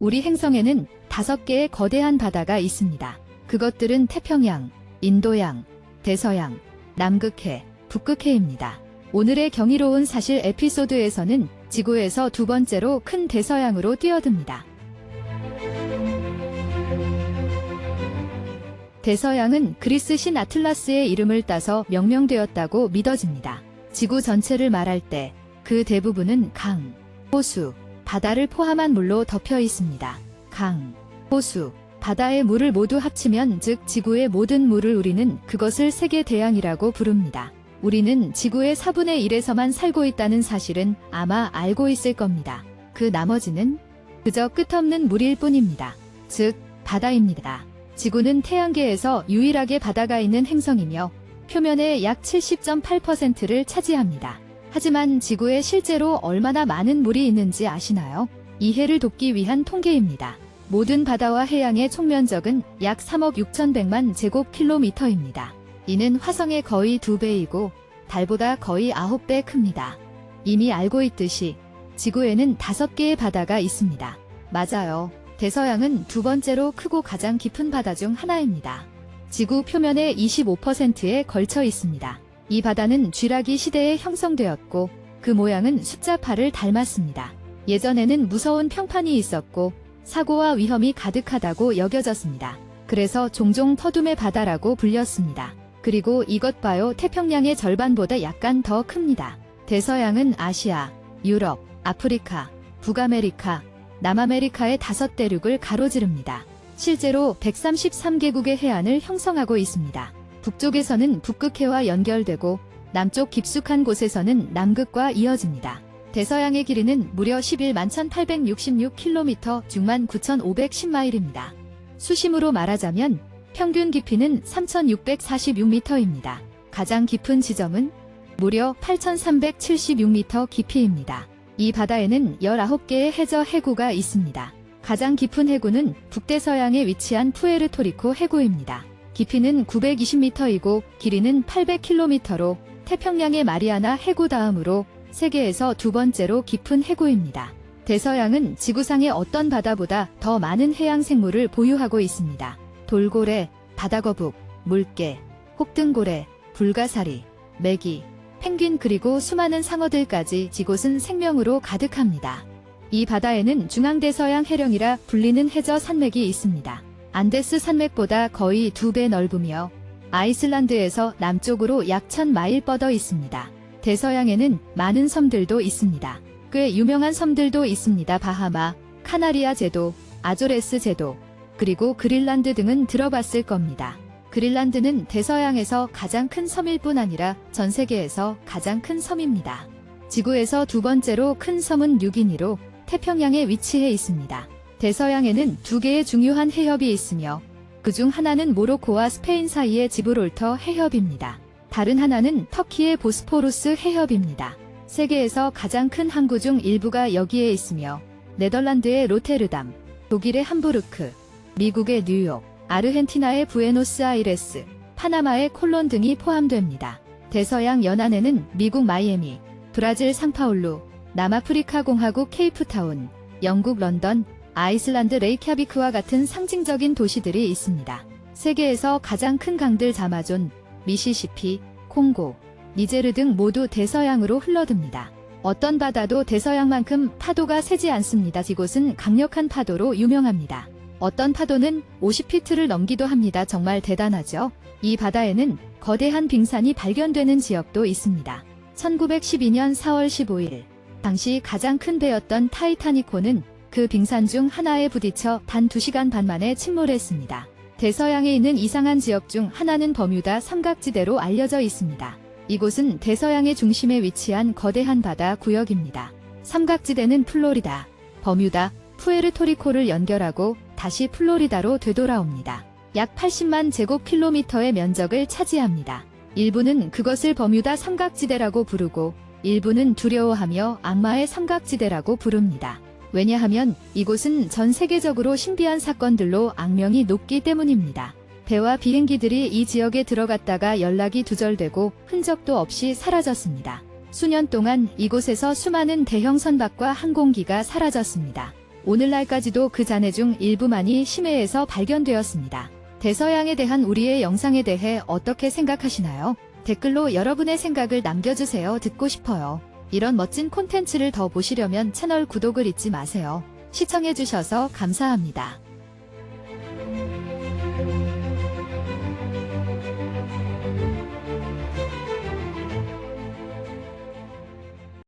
우리 행성에는 5개의 거대한 바다가 있습니다. 그것들은 태평양, 인도양, 대서양, 남극해, 북극해입니다. 오늘의 경이로운 사실 에피소드에서는 지구에서 두 번째로 큰 대서양으로 뛰어듭니다. 대서양은 그리스 신 아틀라스의 이름을 따서 명명되었다고 믿어집니다. 지구 전체를 말할 때 그 대부분은 강, 호수, 바다를 포함한 물로 덮여 있습니다. 강, 호수, 바다의 물을 모두 합치면 즉 지구의 모든 물을 우리는 그것을 세계대양이라고 부릅니다. 우리는 지구의 4분의 1에서만 살고 있다는 사실은 아마 알고 있을 겁니다. 그 나머지는 그저 끝없는 물일 뿐입니다. 즉, 바다입니다. 지구는 태양계에서 유일하게 바다가 있는 행성이며 표면의 약 70.8%를 차지합니다. 하지만 지구에 실제로 얼마나 많은 물이 있는지 아시나요? 이해를 돕기 위한 통계입니다. 모든 바다와 해양의 총면적은 약 3억 6,100만 제곱킬로미터입니다. 이는 화성의 거의 2배이고 달보다 거의 9배 큽니다. 이미 알고 있듯이 지구에는 5개의 바다가 있습니다. 맞아요. 대서양은 두 번째로 크고 가장 깊은 바다 중 하나입니다. 지구 표면의 25%에 걸쳐 있습니다. 이 바다는 쥐라기 시대에 형성되었고 그 모양은 숫자 8을 닮았습니다. 예전에는 무서운 평판이 있었고 사고와 위험이 가득하다고 여겨졌습니다. 그래서 종종 터둠의 바다라고 불렸습니다. 그리고 이것 봐요. 태평양의 절반보다 약간 더 큽니다. 대서양은 아시아, 유럽, 아프리카, 북아메리카, 남아메리카의 5대륙을 가로지릅니다. 실제로 133개국의 해안을 형성하고 있습니다. 북쪽에서는 북극해와 연결되고 남쪽 깊숙한 곳에서는 남극과 이어집니다. 대서양의 길이는 무려 11만 1866km, 6만 9510마일입니다. 수심으로 말하자면 평균 깊이는 3646m입니다. 가장 깊은 지점은 무려 8376m 깊이입니다. 이 바다에는 19개의 해저 해구가 있습니다. 가장 깊은 해구는 북대서양에 위치한 푸에르토리코 해구입니다. 깊이는 920m이고 길이는 800km로 태평양의 마리아나 해구 다음으로 세계에서 두 번째로 깊은 해구입니다. 대서양은 지구상의 어떤 바다보다 더 많은 해양 생물을 보유하고 있습니다. 돌고래, 바다거북, 물개, 혹등고래, 불가사리, 메기, 펭귄 그리고 수많은 상어들까지 이곳은 생명으로 가득합니다. 이 바다에는 중앙대서양 해령이라 불리는 해저 산맥이 있습니다. 안데스 산맥보다 거의 2배 넓으며 아이슬란드에서 남쪽으로 약 1000마일 뻗어 있습니다. 대서양에는 많은 섬들도 있습니다. 꽤 유명한 섬들도 있습니다. 바하마, 카나리아 제도, 아조레스 제도, 그리고 그린란드 등은 들어봤을 겁니다. 그린란드는 대서양에서 가장 큰 섬일 뿐 아니라 전 세계에서 가장 큰 섬입니다. 지구에서 두 번째로 큰 섬은 뉴기니로 태평양에 위치해 있습니다. 대서양에는 2개의 중요한 해협이 있으며 그중 하나는 모로코와 스페인 사이의 지브롤터 해협입니다. 다른 하나는 터키의 보스포루스 해협입니다. 세계에서 가장 큰 항구 중 일부가 여기에 있으며 네덜란드의 로테르담, 독일의 함부르크, 미국의 뉴욕, 아르헨티나의 부에노스아이레스, 파나마의 콜론 등이 포함됩니다. 대서양 연안에는 미국 마이애미, 브라질 상파울루, 남아프리카 공화국 케이프타운, 영국 런던, 아이슬란드 레이캬비크와 같은 상징적인 도시들이 있습니다. 세계에서 가장 큰 강들 자마존, 미시시피, 콩고, 니제르 등 모두 대서양으로 흘러듭니다. 어떤 바다도 대서양만큼 파도가 세지 않습니다. 이곳은 강력한 파도로 유명합니다. 어떤 파도는 50피트를 넘기도 합니다. 정말 대단하죠? 이 바다에는 거대한 빙산이 발견되는 지역도 있습니다. 1912년 4월 15일, 당시 가장 큰 배였던 타이타니코는 그 빙산 중 하나에 부딪혀 단 2시간 반 만에 침몰했습니다. 대서양에 있는 이상한 지역 중 하나는 버뮤다 삼각지대로 알려져 있습니다. 이곳은 대서양의 중심에 위치한 거대한 바다 구역입니다. 삼각지대는 플로리다, 버뮤다, 푸에르토리코를 연결하고 다시 플로리다로 되돌아옵니다. 약 80만 제곱킬로미터의 면적을 차지합니다. 일부는 그것을 버뮤다 삼각지대라고 부르고 일부는 두려워하며 악마의 삼각지대라고 부릅니다. 왜냐하면 이곳은 전 세계적으로 신비한 사건들로 악명이 높기 때문입니다. 배와 비행기들이 이 지역에 들어갔다가 연락이 두절되고 흔적도 없이 사라졌습니다. 수년 동안 이곳에서 수많은 대형 선박과 항공기가 사라졌습니다. 오늘날까지도 그 잔해 중 일부만이 심해에서 발견되었습니다. 대서양에 대한 우리의 영상에 대해 어떻게 생각하시나요? 댓글로 여러분의 생각을 남겨주세요. 듣고 싶어요. 이런 멋진 콘텐츠를 더 보시려면 채널 구독을 잊지 마세요. 시청해주셔서 감사합니다.